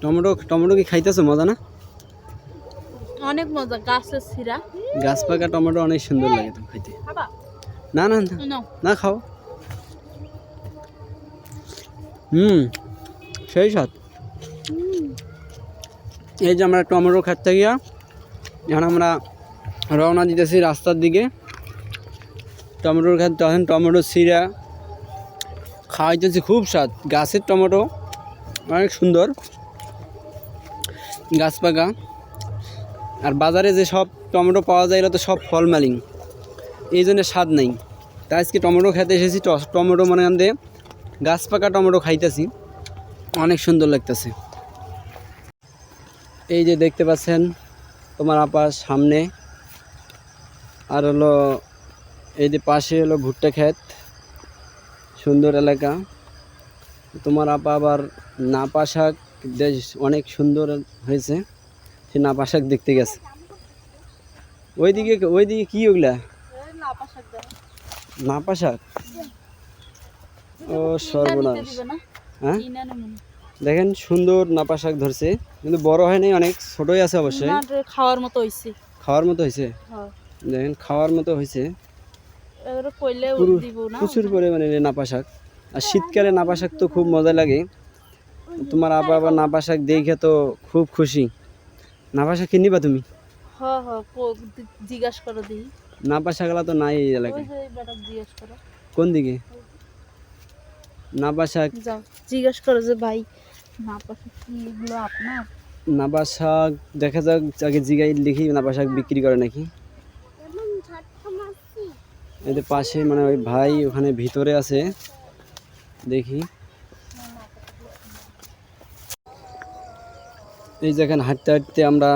Tomato tomato কি খাইতেছো? মজা না? অনেক মজা, গাছের ছিঁড়া। গাছ পাকা টমেটো অনেক সুন্দর লাগে তো খাইতে। না না না, না খাও। সেই স্বাদ। এই যে আমরা টমেটো খাইতে গিয়া এখন আমরা রওনা দিতেছি রাস্তার দিকে। টমেটোর খাত তখন টমেটো ছিঁড়া খাওয়াইতেছি, খুব স্বাদ। গাছের টমেটো অনেক সুন্দর, গাছ পাকা। আর বাজারে যে সব টমেটো পাওয়া যায় এগুলো তো সব ফল মালিং, এই জন্য স্বাদ নেই। তাই আজকে টমেটো খেতে এসেছি। টমেটো মনে আনতে গাছ পাকা টমেটো খাইতেছি, অনেক সুন্দর লাগতেছে। এই যে দেখতে পাচ্ছেন তোমার আপার সামনে, আর হলো এই যে পাশে হলো ভুট্টা ক্ষেত, সুন্দর এলাকা। তোমার আপা আবার নাপা শাক অনেক সুন্দর হয়েছে, সে নাপা শাক দেখতে গেছে। ওইদিকে কি ওগুলা? নাপা শাক। ও সর্বনাশ। হ্যাঁ দেখেন সুন্দর নাপা শাক ধরছে, কিন্তু বড় হয় নাই, অনেক ছোটই আছে অবশ্যই। খাওয়ার মতো হয়েছে, খাওয়ার মতো হয়েছে। দেখেন খাওয়ার মতো হয়েছে, প্রচুর পরিমাণে নাপা শাক। আর শীতকালে নাপা শাক তো খুব মজা লাগে। তোমার আপা আবার নাপা শাক দেখে তো খুব খুশি। নাপা শাক কিনিবা তুমি? জিজ্ঞাসা করো দিই। নাপা শাকলা তো নাই এই এলাকায়। কোন দিকে নাপা শাক? জিজ্ঞাসা করো যে ভাই নাপা শাক কি এগুলো আপনার? নাপা শাক দেখা যাক, আগে জিগাই দেখি নাপা শাক বিক্রি করে নাকি। এদের পাশে মানে ওই ভাই ওখানে ভিতরে আছে, দেখি। এই যেখানে হাঁটতে হাঁটতে আমরা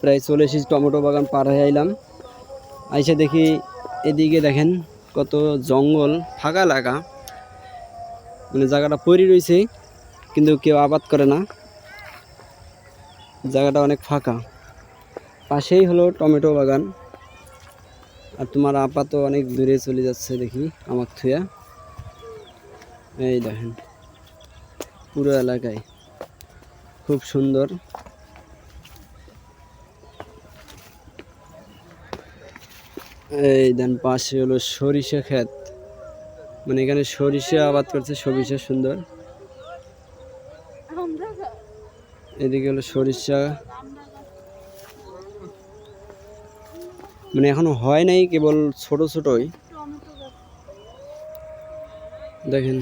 প্রায় চলে এসেছি, টমেটো বাগান পার হয়ে আইলাম। আইসা দেখি এদিকে দেখেন কত জঙ্গল, ফাঁকা এলাকা, মানে জায়গাটা পড়ে রয়েছে কিন্তু কেউ আবাদ করে না, জায়গাটা অনেক ফাঁকা। পাশেই হলো টমেটো বাগান। আর তোমার আপা তো অনেক দূরে চলে যাচ্ছে দেখি আমার থুয়া। এই দেখেন পুরো এলাকায় খুব সুন্দর। এই দেন পাশে হলো সরিষা ক্ষেত, মানে এখানে সরিষা আবাদ করছে, সরিষা সুন্দর। এদিকে হলো সরিষা, মানে এখনো হয় নাই, কেবল ছোট ছোটই। দেখেন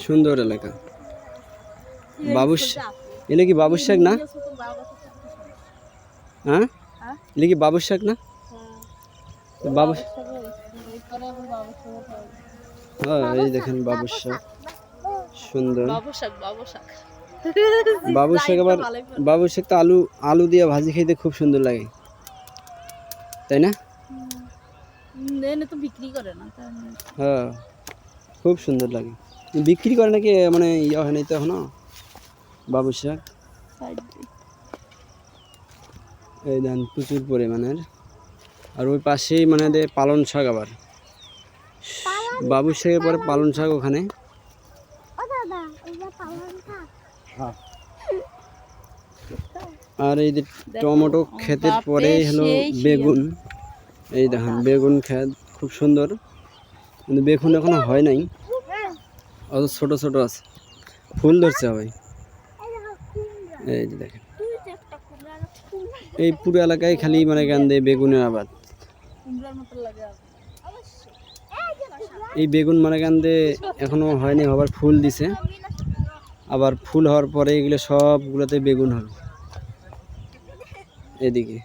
সুন্দর এলাকা। বাবুস, এলে কি বাবুর শাক না? হ্যাঁ এলে কি বাবুর শাক না? বাবু, হ্যাঁ এই দেখেন বাবুর শাক সুন্দর। বাবুর শাক আবার, বাবুর শাক তো আলু দিয়ে ভাজি খেতে খুব সুন্দর লাগে, তাই না? বিক্রি করে না, হ্যাঁ খুব সুন্দর লাগে। বিক্রি করে নাকি, মানে ইয়ে হয় নাই তো এখনো বাবুর শাক। এই দেন প্রচুর পরিমাণের। আর ওই পাশেই মানে পালন শাক, আবার বাবুর শাকের পরে পালন শাক ওখানে। আর এই যে টমেটো ক্ষেতের পরে হলো বেগুন। এই দেখেন বেগুন ক্ষেত খুব সুন্দর, কিন্তু বেগুন এখনো হয় নাই, অত ছোট ছোট আছে, ফুল ধরছে হবে। এই যে দেখেন এই পুরো এলাকায় খালি মানে গান্ধে বেগুনের আবাদ। এই বেগুন মানে গান্ধে এখনো হয়নি, আবার ফুল দিছে, আবার ফুল হওয়ার পরে এগুলো সবগুলোতে বেগুন হবে এদিকে।